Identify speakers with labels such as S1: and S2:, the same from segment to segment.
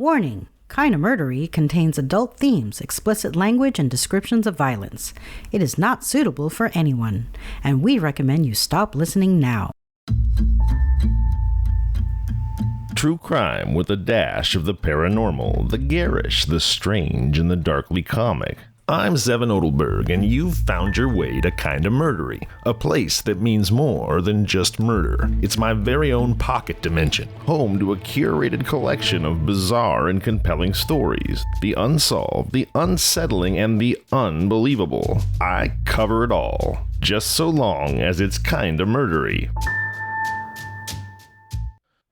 S1: Warning! Kinda Murdery contains adult themes, explicit language, and descriptions of violence. It is not suitable for anyone, and we recommend you stop listening now.
S2: True crime with a dash of the paranormal, the garish, the strange, and the darkly comic. I'm Zevon Odelberg, and you've found your way to Kinda Murdery, a place that means more than just murder. It's my very own pocket dimension, home to a curated collection of bizarre and compelling stories, the unsolved, the unsettling, and the unbelievable. I cover it all, just so long as it's kinda murdery.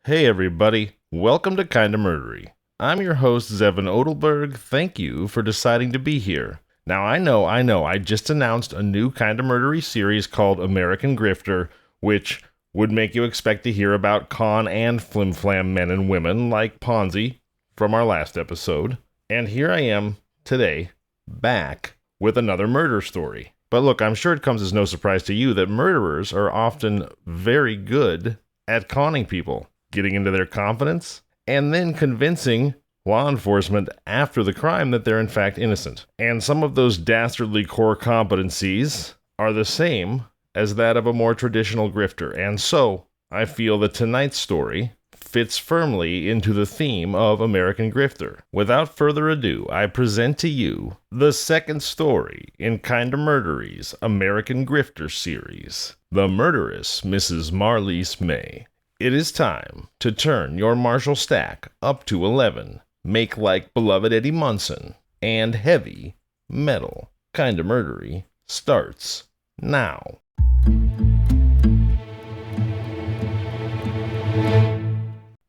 S2: Hey everybody, welcome to Kinda Murdery. I'm your host Zevon Odelberg. Thank you for deciding to be here. Now I know, I just announced a new Kinda Murdery series called American Grifter, which would make you expect to hear about con and flim-flam men and women like Ponzi from our last episode. And here I am today, back with another murder story. But look, I'm sure it comes as no surprise to you that murderers are often very good at conning people, getting into their confidence, and then convincing law enforcement after the crime that they're in fact innocent. And some of those dastardly core competencies are the same as that of a more traditional grifter. And so I feel that tonight's story fits firmly into the theme of American Grifter. Without further ado, I present to you the second story in Kinda Murdery's American Grifter series, The Murderous Mrs. Marlyse May. It is time to turn your Marshall stack up to 11. Make like beloved Eddie Munson, and heavy metal. Kinda Murdery starts now.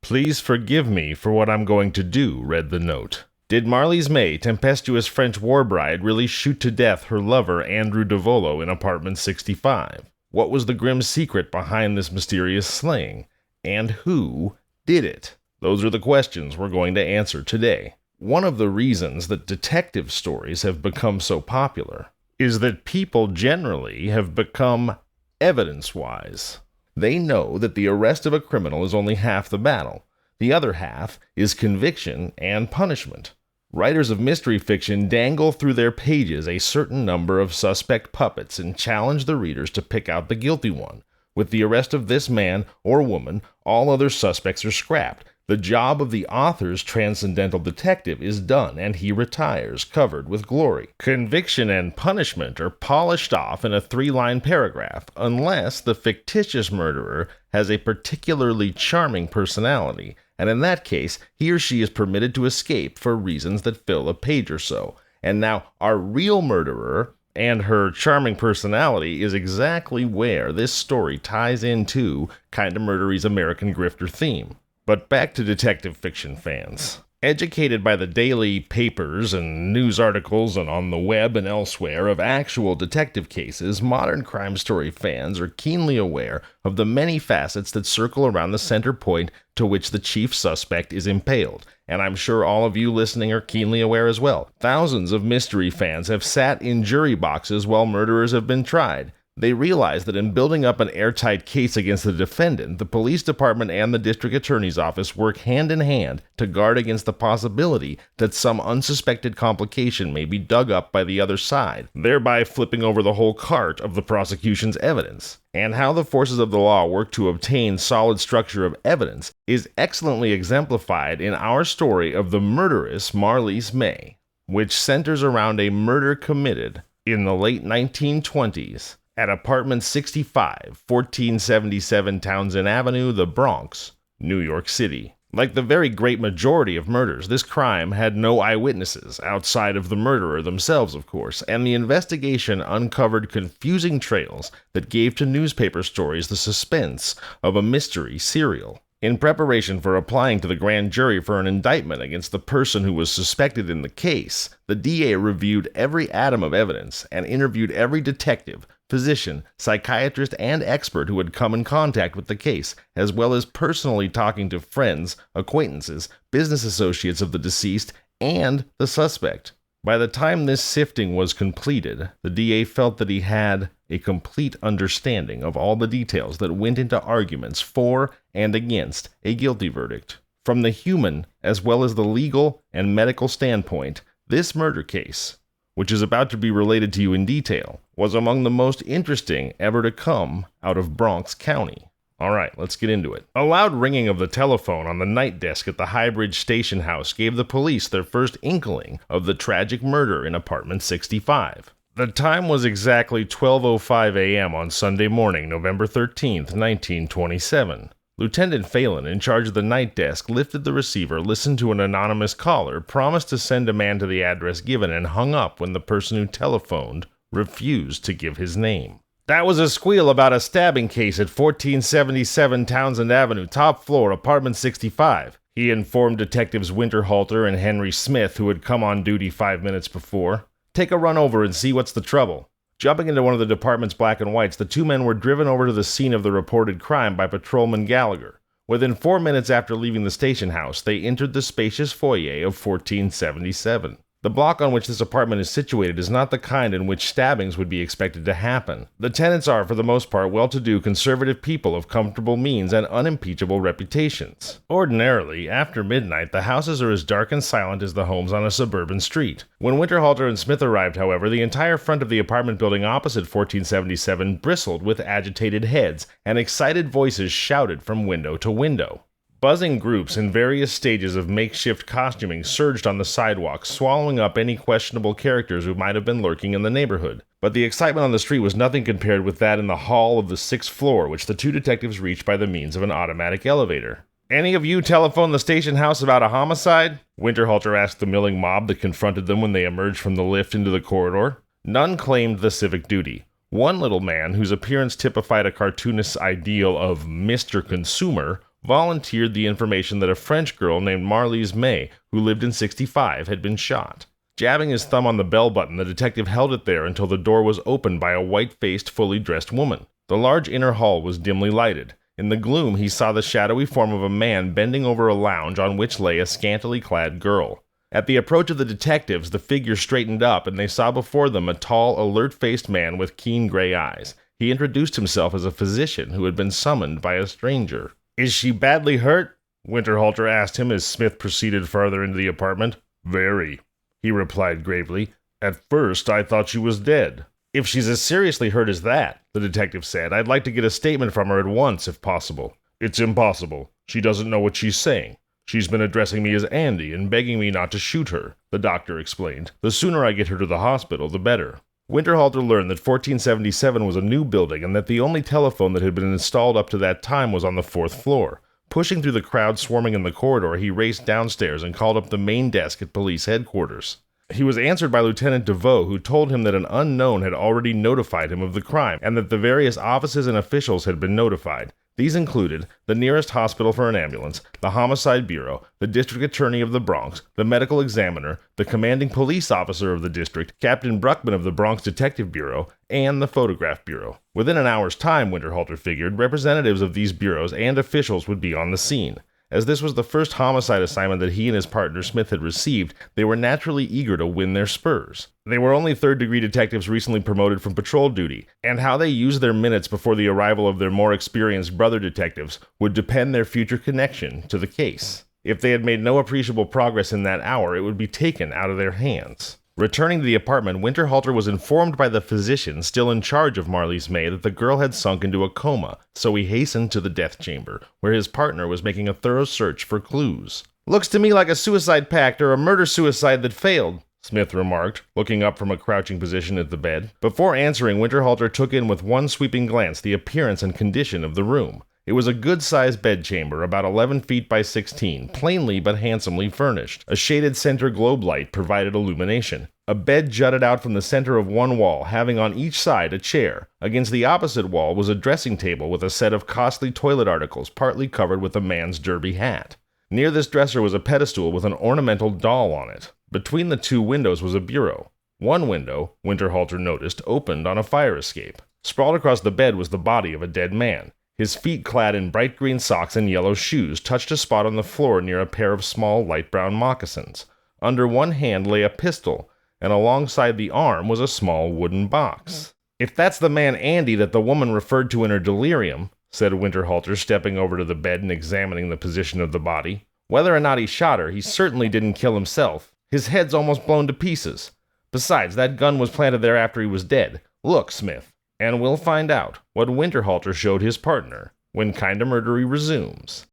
S2: Please forgive me for what I'm going to do, read the note. Did Marlyse May, tempestuous French war bride, really shoot to death her lover Andrew Davolo in apartment 65? What was the grim secret behind this mysterious slaying? And who did it? Those are the questions we're going to answer today. One of the reasons that detective stories have become so popular is that people generally have become evidence-wise. They know that the arrest of a criminal is only half the battle. The other half is conviction and punishment. Writers of mystery fiction dangle through their pages a certain number of suspect puppets and challenge the readers to pick out the guilty one. With the arrest of this man or woman, all other suspects are scrapped. The job of the author's transcendental detective is done, and he retires, covered with glory. Conviction and punishment are polished off in a 3-line paragraph, unless the fictitious murderer has a particularly charming personality, and in that case, he or she is permitted to escape for reasons that fill a page or so. And now, our real murderer and her charming personality is exactly where this story ties into Kinda Murdery's American Grifter theme. But back to detective fiction fans. Educated by the daily papers and news articles and on the web and elsewhere of actual detective cases, modern crime story fans are keenly aware of the many facets that circle around the center point to which the chief suspect is impaled. And I'm sure all of you listening are keenly aware as well. Thousands of mystery fans have sat in jury boxes while murderers have been tried. They realize that in building up an airtight case against the defendant, the police department and the district attorney's office work hand in hand to guard against the possibility that some unsuspected complication may be dug up by the other side, thereby flipping over the whole cart of the prosecution's evidence. And how the forces of the law work to obtain solid structure of evidence is excellently exemplified in our story of the murderous Marlyse May, which centers around a murder committed in the late 1920s at apartment 65, 1477 Townsend Avenue, the Bronx, New York City. Like the very great majority of murders, this crime had no eyewitnesses, outside of the murderer themselves, of course, and the investigation uncovered confusing trails that gave to newspaper stories the suspense of a mystery serial. In preparation for applying to the grand jury for an indictment against the person who was suspected in the case, the DA reviewed every atom of evidence and interviewed every detective, physician, psychiatrist, and expert who had come in contact with the case, as well as personally talking to friends, acquaintances, business associates of the deceased, and the suspect. By the time this sifting was completed, the DA felt that he had a complete understanding of all the details that went into arguments for and against a guilty verdict. From the human, as well as the legal and medical standpoint, this murder case, which is about to be related to you in detail, was among the most interesting ever to come out of Bronx County. Alright, let's get into it. A loud ringing of the telephone on the night desk at the Highbridge Station House gave the police their first inkling of the tragic murder in apartment 65. The time was exactly 12:05 a.m. on Sunday morning, November 13th, 1927. Lieutenant Phelan, in charge of the night desk, lifted the receiver, listened to an anonymous caller, promised to send a man to the address given, and hung up when the person who telephoned refused to give his name. "That was a squeal about a stabbing case at 1477 Townsend Avenue, top floor, apartment 65, he informed Detectives Winterhalter and Henry Smith, who had come on duty 5 minutes before. "Take a run over and see what's the trouble." Jumping into one of the department's black and whites, the two men were driven over to the scene of the reported crime by Patrolman Gallagher. Within 4 minutes after leaving the station house, they entered the spacious foyer of 1477. The block on which this apartment is situated is not the kind in which stabbings would be expected to happen. The tenants are, for the most part, well-to-do, conservative people of comfortable means and unimpeachable reputations. Ordinarily, after midnight, the houses are as dark and silent as the homes on a suburban street. When Winterhalter and Smith arrived, however, the entire front of the apartment building opposite 1477 bristled with agitated heads, and excited voices shouted from window to window. Buzzing groups in various stages of makeshift costuming surged on the sidewalks, swallowing up any questionable characters who might have been lurking in the neighborhood. But the excitement on the street was nothing compared with that in the hall of the 6th floor, which the two detectives reached by the means of an automatic elevator. "Any of you telephone the station house about a homicide?" Winterhalter asked the milling mob that confronted them when they emerged from the lift into the corridor. None claimed the civic duty. One little man, whose appearance typified a cartoonist's ideal of Mr. Consumer, volunteered the information that a French girl named Marlyse May, who lived in 65, had been shot. Jabbing his thumb on the bell button, the detective held it there until the door was opened by a white-faced, fully dressed woman. The large inner hall was dimly lighted. In the gloom, he saw the shadowy form of a man bending over a lounge on which lay a scantily clad girl. At the approach of the detectives, the figure straightened up, and they saw before them a tall, alert-faced man with keen gray eyes. He introduced himself as a physician who had been summoned by a stranger. "Is she badly hurt?" Winterhalter asked him as Smith proceeded farther into the apartment. "Very," he replied gravely. "At first, I thought she was dead." "If she's as seriously hurt as that," the detective said, "I'd like to get a statement from her at once, if possible." "It's impossible. She doesn't know what she's saying. She's been addressing me as Andy and begging me not to shoot her," the doctor explained. "The sooner I get her to the hospital, the better." Winterhalter learned that 1477 was a new building and that the only telephone that had been installed up to that time was on the 4th floor. Pushing through the crowd swarming in the corridor, he raced downstairs and called up the main desk at police headquarters. He was answered by Lieutenant DeVoe, who told him that an unknown had already notified him of the crime and that the various offices and officials had been notified. These included the nearest hospital for an ambulance, the Homicide Bureau, the District Attorney of the Bronx, the Medical Examiner, the Commanding Police Officer of the district, Captain Bruckman of the Bronx Detective Bureau, and the Photograph Bureau. Within an hour's time, Winterhalter figured, representatives of these bureaus and officials would be on the scene. As this was the first homicide assignment that he and his partner Smith had received, they were naturally eager to win their spurs. They were only third-degree detectives recently promoted from patrol duty, and how they used their minutes before the arrival of their more experienced brother detectives would depend their future connection to the case. If they had made no appreciable progress in that hour, it would be taken out of their hands. Returning to the apartment, Winterhalter was informed by the physician still in charge of Marlyse May that the girl had sunk into a coma, so he hastened to the death chamber, where his partner was making a thorough search for clues. "Looks to me like a suicide pact or a murder-suicide that failed," Smith remarked, looking up from a crouching position at the bed. Before answering, Winterhalter took in with one sweeping glance the appearance and condition of the room. It was a good-sized bedchamber, about 11 feet by 16, plainly but handsomely furnished. A shaded center globe light provided illumination. A bed jutted out from the center of one wall, having on each side a chair. Against the opposite wall was a dressing table with a set of costly toilet articles, partly covered with a man's derby hat. Near this dresser was a pedestal with an ornamental doll on it. Between the two windows was a bureau. One window, Winterhalter noticed, opened on a fire escape. Sprawled across the bed was the body of a dead man. His feet, clad in bright green socks and yellow shoes, touched a spot on the floor near a pair of small light brown moccasins. Under one hand lay a pistol, and alongside the arm was a small wooden box. "If that's the man Andy that the woman referred to in her delirium," said Winterhalter, stepping over to the bed and examining the position of the body, Whether or not he shot her, he certainly didn't kill himself. His head's almost blown to pieces. Besides, that gun was planted there after he was dead. Look, Smith, and we'll find out what Winterhalter showed his partner when Kinda Murdery resumes.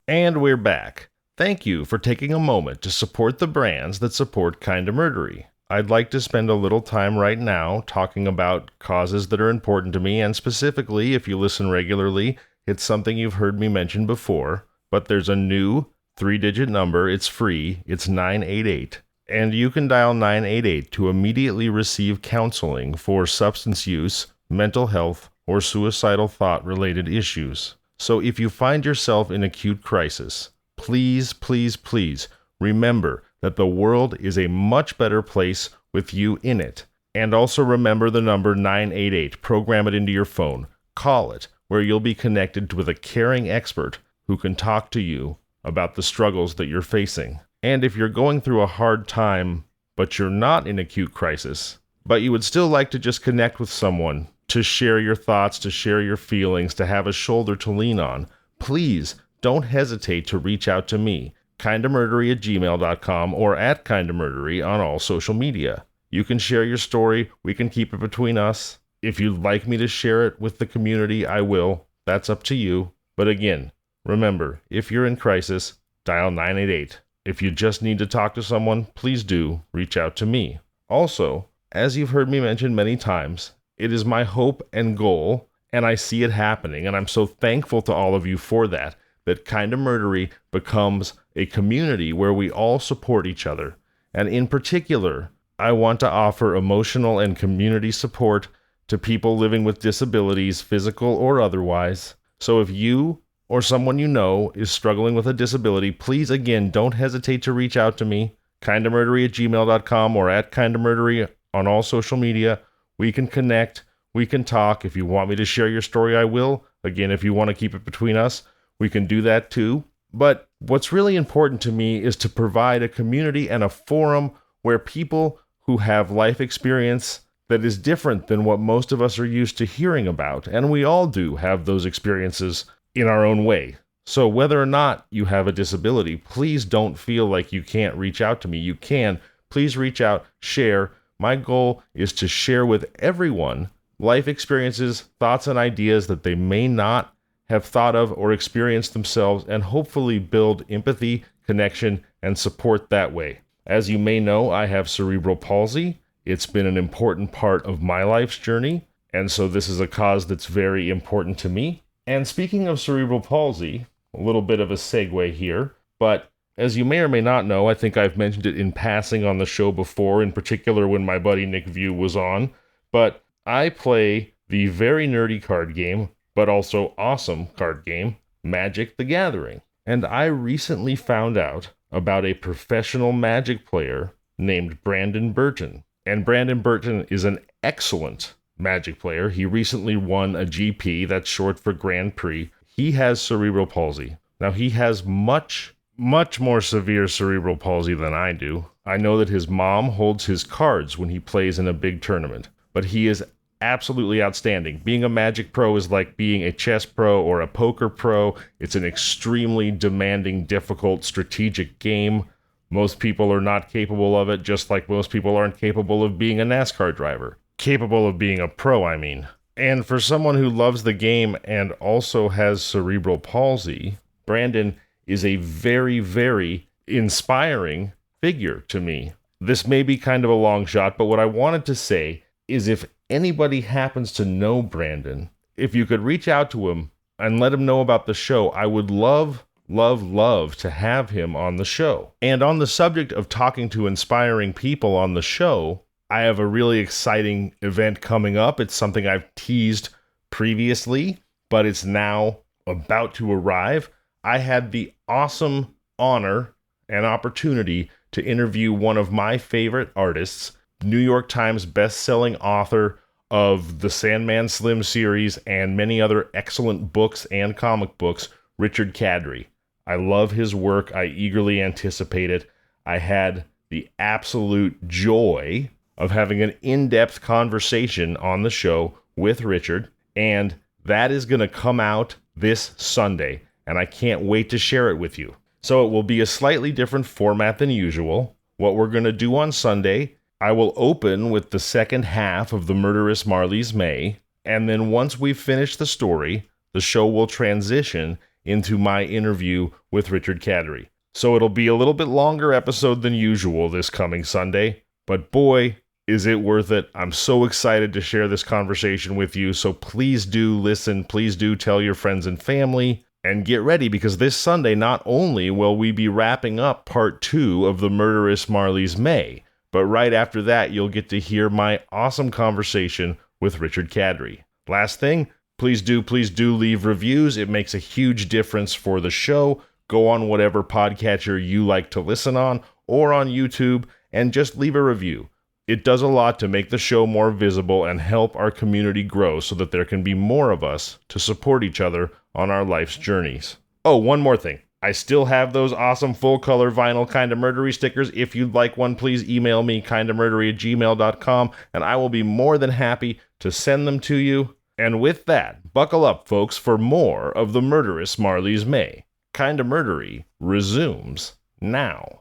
S2: And we're back. Thank you for taking a moment to support the brands that support Kinda Murdery. I'd like to spend a little time right now talking about causes that are important to me, and specifically, if you listen regularly, it's something you've heard me mention before, but there's a new 3-digit number. It's free. It's 988. And you can dial 988 to immediately receive counseling for substance use, mental health, or suicidal thought-related issues. So if you find yourself in acute crisis, please, please, please remember that the world is a much better place with you in it. And also remember the number 988. Program it into your phone. Call it, where you'll be connected with a caring expert who can talk to you about the struggles that you're facing. And if you're going through a hard time, but you're not in acute crisis, but you would still like to just connect with someone, to share your thoughts, to share your feelings, to have a shoulder to lean on, please don't hesitate to reach out to me. kindamurdery@gmail.com or at kindamurdery on all social media. You can share your story. We can keep it between us. If you'd like me to share it with the community, I will. That's up to you. But again, remember, if you're in crisis, dial 988. If you just need to talk to someone, please do reach out to me. Also, as you've heard me mention many times, it is my hope and goal, and I see it happening, and I'm so thankful to all of you for that Kinda Murdery becomes a community where we all support each other. And in particular, I want to offer emotional and community support to people living with disabilities, physical or otherwise. So if you or someone you know is struggling with a disability, please, again, don't hesitate to reach out to me, kindamurdery@gmail.com or at kindamurdery on all social media. We can connect. We can talk. If you want me to share your story, I will. Again, if you want to keep it between us, we can do that too. But what's really important to me is to provide a community and a forum where people who have life experience that is different than what most of us are used to hearing about, and we all do have those experiences in our own way. So whether or not you have a disability, please don't feel like you can't reach out to me. You can. Please reach out, share. My goal is to share with everyone life experiences, thoughts, and ideas that they may not have thought of or experienced themselves, and hopefully build empathy, connection, and support that way. As you may know, I have cerebral palsy. It's been an important part of my life's journey, and so this is a cause that's very important to me. And speaking of cerebral palsy, a little bit of a segue here, but as you may or may not know, I think I've mentioned it in passing on the show before, in particular when my buddy Nick View was on, but I play the very nerdy card game, but also awesome card game, Magic the Gathering. And I recently found out about a professional Magic player named Brandon Burton. And Brandon Burton is an excellent Magic player. He recently won a GP, that's short for Grand Prix. He has cerebral palsy. Now, he has much more severe cerebral palsy than I do. I know that his mom holds his cards when he plays in a big tournament, but he is absolutely outstanding. Being a Magic pro is like being a chess pro or a poker pro. It's an extremely demanding, difficult, strategic game. Most people are not capable of it, just like most people aren't capable of being a NASCAR driver. Capable of being a pro, I mean. And for someone who loves the game and also has cerebral palsy, Brandon is a very, very inspiring figure to me. This may be kind of a long shot, but what I wanted to say is if anybody happens to know Brandon, if you could reach out to him and let him know about the show, I would love to have him on the show. And on the subject of talking to inspiring people on the show, I have a really exciting event coming up. It's something I've teased previously, but it's now about to arrive. I had the awesome honor and opportunity to interview one of my favorite artists, New York Times best-selling author of the Sandman Slim series and many other excellent books and comic books, Richard Kadrey. I love his work. I eagerly anticipate it. I had the absolute joy of having an in-depth conversation on the show with Richard, and that is going to come out this Sunday, and I can't wait to share it with you. So it will be a slightly different format than usual. What we're going to do on Sunday, I will open with the second half of the Murderous Marlyse May, and then once we've finished the story, the show will transition into my interview with Richard Cadry. So it'll be a little bit longer episode than usual this coming Sunday, but boy, is it worth it. I'm so excited to share this conversation with you, so please do listen, please do tell your friends and family, and get ready, because this Sunday not only will we be wrapping up part 2 of the Murderous Marlyse May, but right after that you'll get to hear my awesome conversation with Richard Cadry. Last thing, please do leave reviews. It makes a huge difference for the show. Go on whatever podcatcher you like to listen on, or on YouTube, and just leave a review. It does a lot to make the show more visible and help our community grow so that there can be more of us to support each other on our life's journeys. Oh, one more thing. I still have those awesome full-color vinyl Kinda Murdery stickers. If you'd like one, please email me, kindamurdery@gmail.com, and I will be more than happy to send them to you. And with that, buckle up, folks, for more of the Murderous Marlyse May. Kinda Murdery resumes now.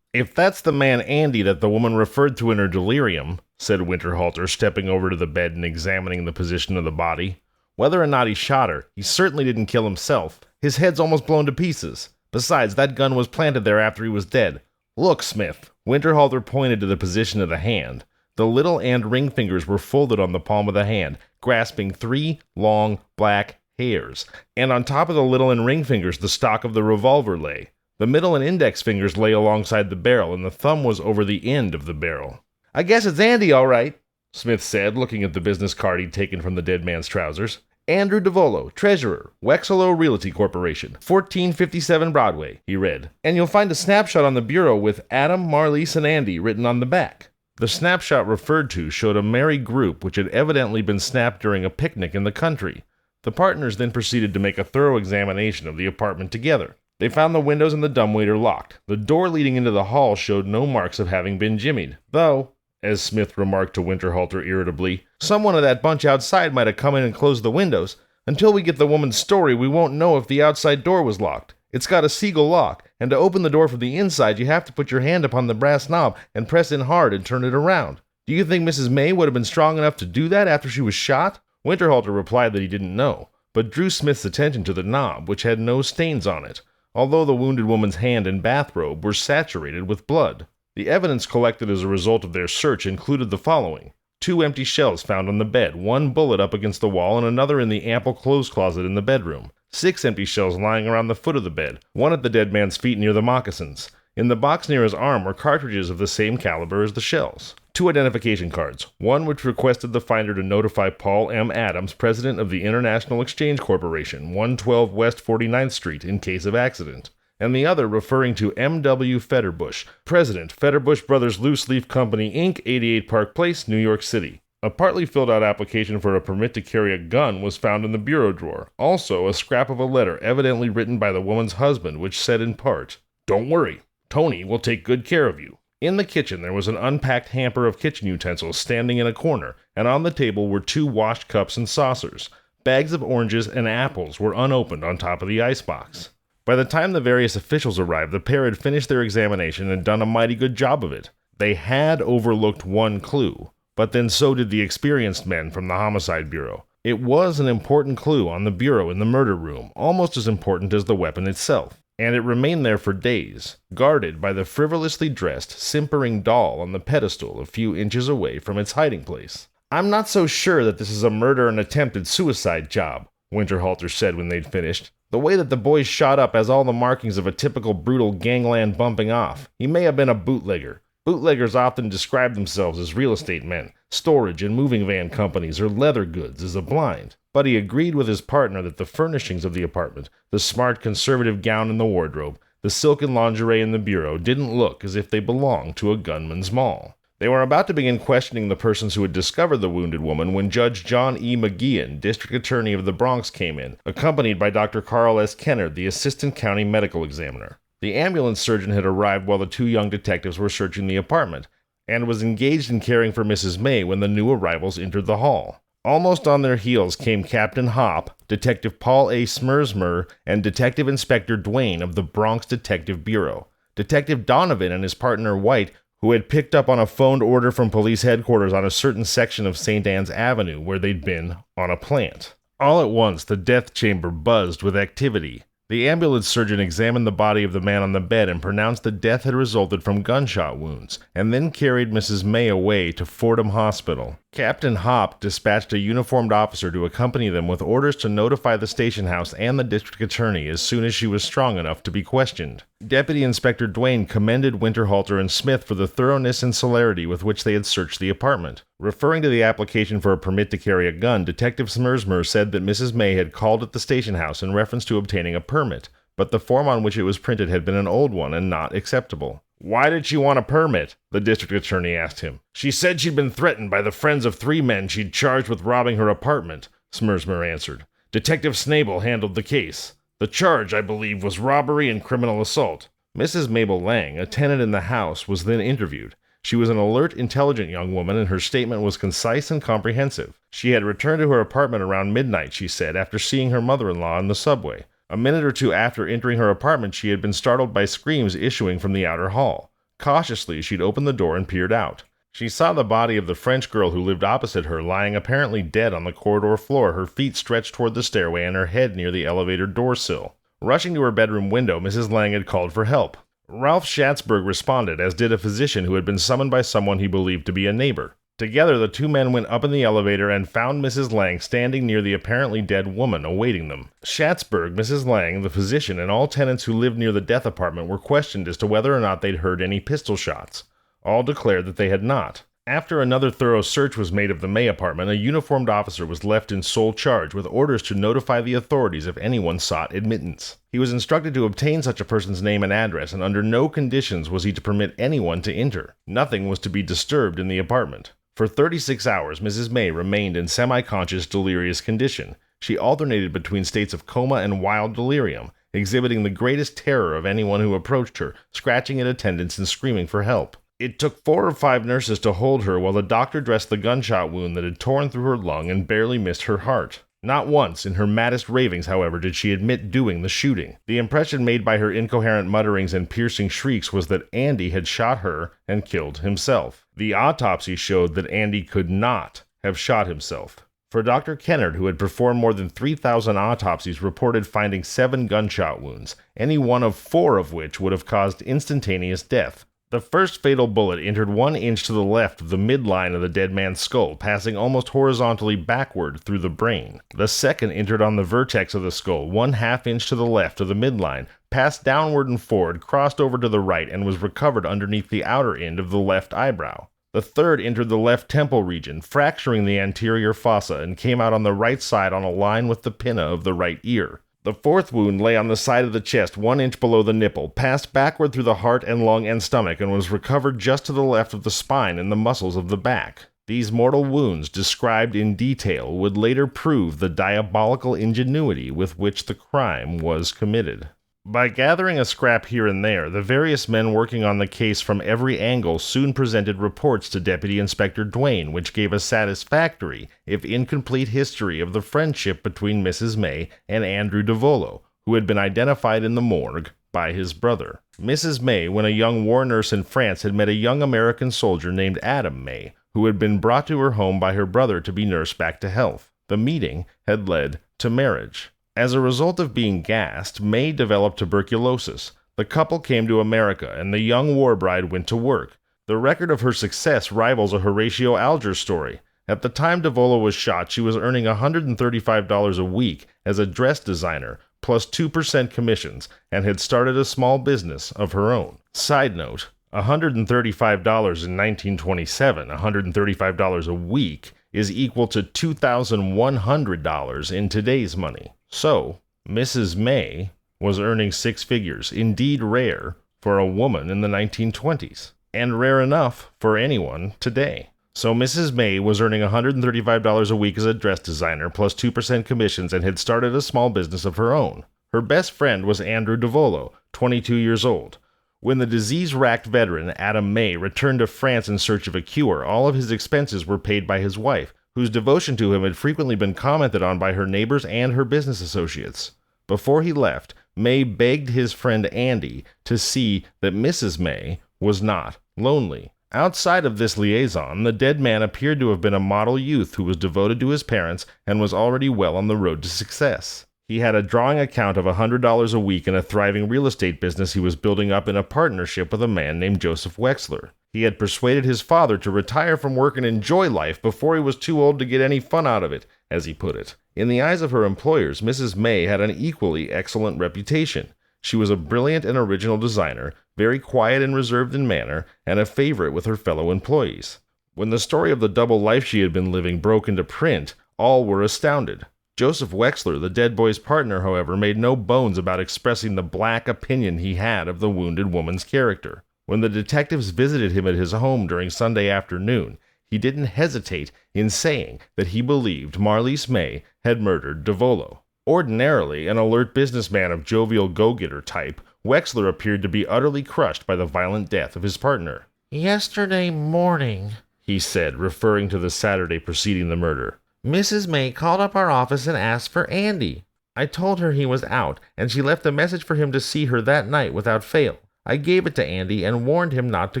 S2: "If that's the man Andy that the woman referred to in her delirium," said Winterhalter, stepping over to the bed and examining the position of the body, "whether or not he shot her, he certainly didn't kill himself. His head's almost blown to pieces. Besides, that gun was planted there after he was dead. Look, Smith." Winterhalter pointed to the position of the hand. The little and ring fingers were folded on the palm of the hand, grasping 3 long black hairs, and on top of the little and ring fingers the stock of the revolver lay. The middle and index fingers lay alongside the barrel, and the thumb was over the end of the barrel. "I guess it's Andy, all right," Smith said, looking at the business card he'd taken from the dead man's trousers. "Andrew DeVolo, treasurer, Wexelo Realty Corporation, 1457 Broadway," he read. "And you'll find a snapshot on the bureau with Adam, Marlyse, and Andy written on the back." The snapshot referred to showed a merry group which had evidently been snapped during a picnic in the country. The partners then proceeded to make a thorough examination of the apartment together. They found the windows and the dumbwaiter locked. The door leading into the hall showed no marks of having been jimmied, though, as Smith remarked to Winterhalter irritably, "someone of that bunch outside might have come in and closed the windows. Until we get the woman's story, we won't know if the outside door was locked. It's got a Seagull lock, and to open the door from the inside, you have to put your hand upon the brass knob and press in hard and turn it around. Do you think Mrs. May would have been strong enough to do that after she was shot?" Winterhalter replied that he didn't know, but drew Smith's attention to the knob, which had no stains on it, although the wounded woman's hand and bathrobe were saturated with blood. The evidence collected as a result of their search included the following: 2 empty shells found on the bed, 1 bullet up against the wall, and another in the ample clothes closet in the bedroom. 6 empty shells lying around the foot of the bed, 1 at the dead man's feet near the moccasins. In the box near his arm were cartridges of the same caliber as the shells. 2 identification cards, 1 which requested the finder to notify Paul M. Adams, president of the International Exchange Corporation, 112 West 49th Street, in case of accident, and the other referring to M.W. Fetterbush, president, Fetterbush Brothers Loose Leaf Company, Inc., 88 Park Place, New York City. A partly filled out application for a permit to carry a gun was found in the bureau drawer. Also, a scrap of a letter evidently written by the woman's husband, which said in part, "Don't worry, Tony will take good care of you." In the kitchen, there was an unpacked hamper of kitchen utensils standing in a corner, and on the table were 2 washed cups and saucers. Bags of oranges and apples were unopened on top of the icebox. By the time the various officials arrived, the pair had finished their examination and done a mighty good job of it. They had overlooked one clue, but then so did the experienced men from the Homicide Bureau. It was an important clue on the bureau in the murder room, almost as important as the weapon itself, and it remained there for days, guarded by the frivolously dressed, simpering doll on the pedestal a few inches away from its hiding place. "I'm not so sure that this is a murder and attempted suicide job," Winterhalter said when they'd finished. "The way that the boy shot up has all the markings of a typical brutal gangland bumping off. He may have been a bootlegger. Bootleggers often describe themselves as real estate men, storage and moving van companies, or leather goods as a blind." But he agreed with his partner that the furnishings of the apartment, the smart conservative gown in the wardrobe, the silken lingerie in the bureau, didn't look as if they belonged to a gunman's mall. They were about to begin questioning the persons who had discovered the wounded woman when Judge John E. McGeehan, District Attorney of the Bronx, came in, accompanied by Dr. Carl S. Kennard, the Assistant County Medical Examiner. The ambulance surgeon had arrived while the two young detectives were searching the apartment, and was engaged in caring for Mrs. May when the new arrivals entered the hall. Almost on their heels came Captain Hop, Detective Paul A. Smersmer, and Detective Inspector Duane of the Bronx Detective Bureau. Detective Donovan and his partner White, who had picked up on a phoned order from police headquarters on a certain section of St. Anne's Avenue where they'd been on a plant. All at once, the death chamber buzzed with activity. The ambulance surgeon examined the body of the man on the bed and pronounced that death had resulted from gunshot wounds, and then carried Mrs. May away to Fordham Hospital. Captain Hop dispatched a uniformed officer to accompany them with orders to notify the station house and the district attorney as soon as she was strong enough to be questioned. Deputy Inspector Duane commended Winterhalter and Smith for the thoroughness and celerity with which they had searched the apartment. Referring to the application for a permit to carry a gun, Detective Smersmer said that Mrs. May had called at the station house in reference to obtaining a permit, but the form on which it was printed had been an old one and not acceptable. "Why did she want a permit?" the district attorney asked him. "She said she'd been threatened by the friends of 3 men she'd charged with robbing her apartment," Smersmer answered. "Detective Snable handled the case. The charge, I believe, was robbery and criminal assault." Mrs. Mabel Lang, a tenant in the house, was then interviewed. She was an alert, intelligent young woman, and her statement was concise and comprehensive. She had returned to her apartment around midnight, she said, after seeing her mother-in-law in the subway. A minute or two after entering her apartment, she had been startled by screams issuing from the outer hall. Cautiously, she'd opened the door and peered out. She saw the body of the French girl who lived opposite her lying apparently dead on the corridor floor, her feet stretched toward the stairway and her head near the elevator door sill. Rushing to her bedroom window, Mrs. Lang had called for help. Ralph Schatzberg responded, as did a physician who had been summoned by someone he believed to be a neighbor. Together, the 2 men went up in the elevator and found Mrs. Lang standing near the apparently dead woman, awaiting them. Schatzberg, Mrs. Lang, the physician, and all tenants who lived near the death apartment were questioned as to whether or not they'd heard any pistol shots. All declared that they had not. After another thorough search was made of the May apartment, a uniformed officer was left in sole charge with orders to notify the authorities if anyone sought admittance. He was instructed to obtain such a person's name and address, and under no conditions was he to permit anyone to enter. Nothing was to be disturbed in the apartment. For 36 hours, Mrs. May remained in semi-conscious, delirious condition. She alternated between states of coma and wild delirium, exhibiting the greatest terror of anyone who approached her, scratching at attendants and screaming for help. It took 4 or 5 nurses to hold her while the doctor dressed the gunshot wound that had torn through her lung and barely missed her heart. Not once, in her maddest ravings, however, did she admit doing the shooting. The impression made by her incoherent mutterings and piercing shrieks was that Andy had shot her and killed himself. The autopsy showed that Andy could not have shot himself. For Dr. Kennard, who had performed more than 3,000 autopsies, reported finding 7 gunshot wounds, any one of 4 of which would have caused instantaneous death. The first fatal bullet entered 1 inch to the left of the midline of the dead man's skull, passing almost horizontally backward through the brain. The second entered on the vertex of the skull, 1/2 inch to the left of the midline, passed downward and forward, crossed over to the right, and was recovered underneath the outer end of the left eyebrow. The third entered the left temple region, fracturing the anterior fossa, and came out on the right side on a line with the pinna of the right ear. The fourth wound lay on the side of the chest 1 inch below the nipple, passed backward through the heart and lung and stomach, and was recovered just to the left of the spine and the muscles of the back. These mortal wounds, described in detail, would later prove the diabolical ingenuity with which the crime was committed. By gathering a scrap here and there, the various men working on the case from every angle soon presented reports to Deputy Inspector Duane, which gave a satisfactory, if incomplete, history of the friendship between Mrs. May and Andrew Davolo, who had been identified in the morgue by his brother. Mrs. May, when a young war nurse in France, had met a young American soldier named Adam May, who had been brought to her home by her brother to be nursed back to health. The meeting had led to marriage. As a result of being gassed, May developed tuberculosis. The couple came to America, and the young war bride went to work. The record of her success rivals a Horatio Alger story. At the time Davolo was shot, she was earning $135 a week as a dress designer, plus 2% commissions, and had started a small business of her own. Side note, $135 in 1927, $135 a week, is equal to $2,100 in today's money. So, Mrs. May was earning 6 figures, indeed rare for a woman in the 1920s, and rare enough for anyone today. So Mrs. May was earning $135 a week as a dress designer, plus 2% commissions, and had started a small business of her own. Her best friend was Andrew Davolo, 22 years old. When the disease-racked veteran Adam May returned to France in search of a cure, all of his expenses were paid by his wife, whose devotion to him had frequently been commented on by her neighbors and her business associates. Before he left, May begged his friend Andy to see that Mrs. May was not lonely. Outside of this liaison, the dead man appeared to have been a model youth who was devoted to his parents and was already well on the road to success. He had a drawing account of $100 a week in a thriving real estate business he was building up in a partnership with a man named Joseph Wexler. He had persuaded his father to retire from work and enjoy life before he was too old to get any fun out of it, as he put it. In the eyes of her employers, Mrs. May had an equally excellent reputation. She was a brilliant and original designer, very quiet and reserved in manner, and a favorite with her fellow employees. When the story of the double life she had been living broke into print, all were astounded. Joseph Wexler, the dead boy's partner, however, made no bones about expressing the black opinion he had of the wounded woman's character. When the detectives visited him at his home during Sunday afternoon, he didn't hesitate in saying that he believed Marlyse May had murdered Davolo. Ordinarily an alert businessman of jovial go-getter type, Wexler appeared to be utterly crushed by the violent death of his partner.
S3: "Yesterday morning," he said, referring to the Saturday preceding the murder, "Mrs. May called up our office and asked for Andy. I told her he was out, and she left a message for him to see her that night without fail. I gave it to Andy and warned him not to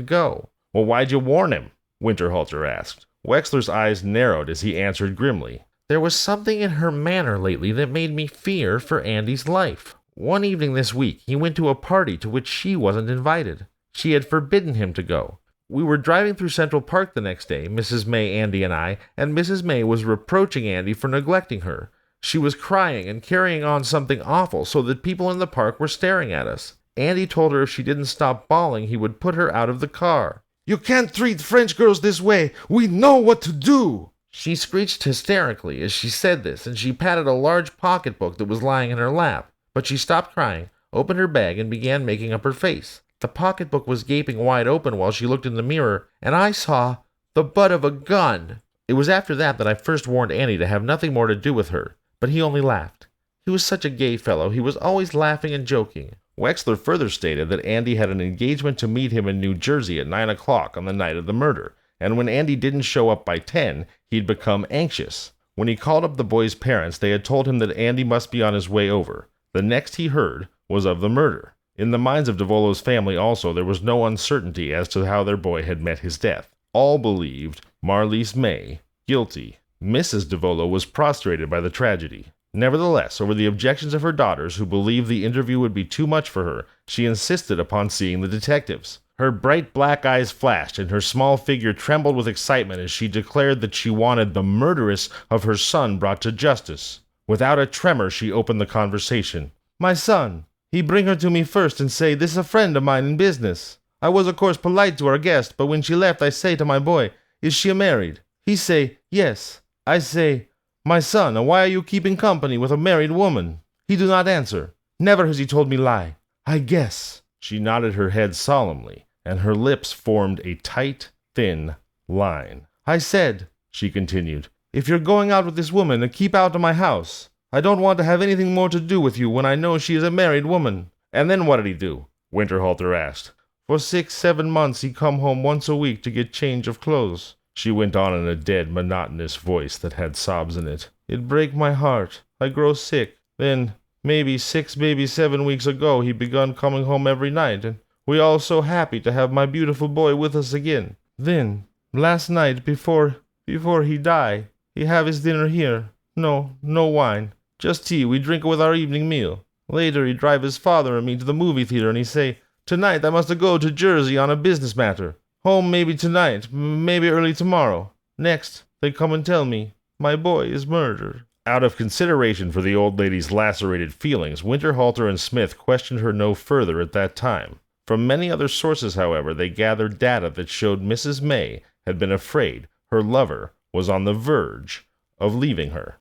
S3: go."
S2: "Well, why'd you warn him?" Winterhalter asked. Wexler's eyes narrowed as he answered grimly.
S3: "There was something in her manner lately that made me fear for Andy's life. One evening this week, he went to a party to which she wasn't invited. She had forbidden him to go. We were driving through Central Park the next day, Mrs. May, Andy, and I, and Mrs. May was reproaching Andy for neglecting her. She was crying and carrying on something awful so that people in the park were staring at us. Andy told her if she didn't stop bawling, he would put her out of the car.
S4: "You can't treat French girls this way. We know what to do."
S3: She screeched hysterically as she said this, and she patted a large pocketbook that was lying in her lap. But she stopped crying, opened her bag, and began making up her face. The pocketbook was gaping wide open while she looked in the mirror, and I saw the butt of a gun. It was after that I first warned Andy to have nothing more to do with her, but he only laughed. He was such a gay fellow. He was always laughing and joking.
S2: Wexler further stated that Andy had an engagement to meet him in New Jersey at 9 o'clock on the night of the murder, and when Andy didn't show up by 10, he'd become anxious. When he called up the boy's parents, they had told him that Andy must be on his way over. The next he heard was of the murder. In the minds of Davolo's family also, there was no uncertainty as to how their boy had met his death. All believed Marlyse May guilty. Mrs. Davolo was prostrated by the tragedy. Nevertheless, over the objections of her daughters, who believed the interview would be too much for her, she insisted upon seeing the detectives. Her bright black eyes flashed, and her small figure trembled with excitement as she declared that she wanted the murderess of her son brought to justice. Without a tremor, she opened the conversation.
S4: "My son. He bring her to me first and say, 'This is a friend of mine in business.' I was of course polite to our guest, but when she left, I say to my boy, 'Is she married?' He say, 'Yes.' I say, 'My son, why are you keeping company with a married woman?' He do not answer. Never has he told me lie. I guess."
S2: She nodded her head solemnly, and her lips formed a tight, thin line.
S4: "I said," she continued, "if you're going out with this woman, keep out of my house. I don't want to have anything more to do with you when I know she is a married woman."
S2: "And then what did he do?" Winterhalter asked.
S4: "For 6-7 months he come home once a week to get change of clothes," she went on in a dead, monotonous voice that had sobs in it. "It break my heart. I grow sick. Then, maybe 7 weeks ago, he begun coming home every night, and we all so happy to have my beautiful boy with us again. Then, last night, before he die, he have his dinner here. No wine. Just tea. We drink it with our evening meal. Later, he drive his father and me to the movie theater, and he say, 'Tonight I must go to Jersey on a business matter. Home maybe tonight, maybe early tomorrow.' Next, they come and tell me, my boy is murdered."
S2: Out of consideration for the old lady's lacerated feelings, Winterhalter and Smith questioned her no further at that time. From many other sources, however, they gathered data that showed Mrs. May had been afraid her lover was on the verge of leaving her.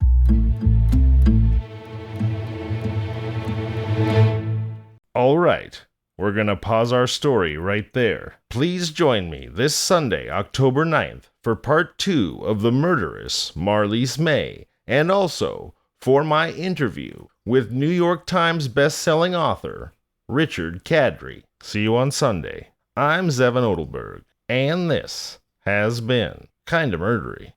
S2: All right, we're going to pause our story right there. Please join me this Sunday, October 9th, for part 2 of The Murderous, Marlyse May, and also for my interview with New York Times best-selling author, Richard Cadry. See you on Sunday. I'm Zevon Odelberg, and this has been Kinda Murdery.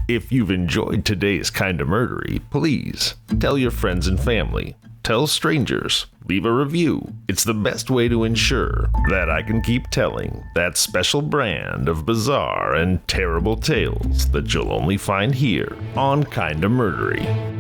S2: If you've enjoyed today's Kinda Murdery, please tell your friends and family. Tell strangers. Leave a review. It's the best way to ensure that I can keep telling that special brand of bizarre and terrible tales that you'll only find here on Kinda Murdery.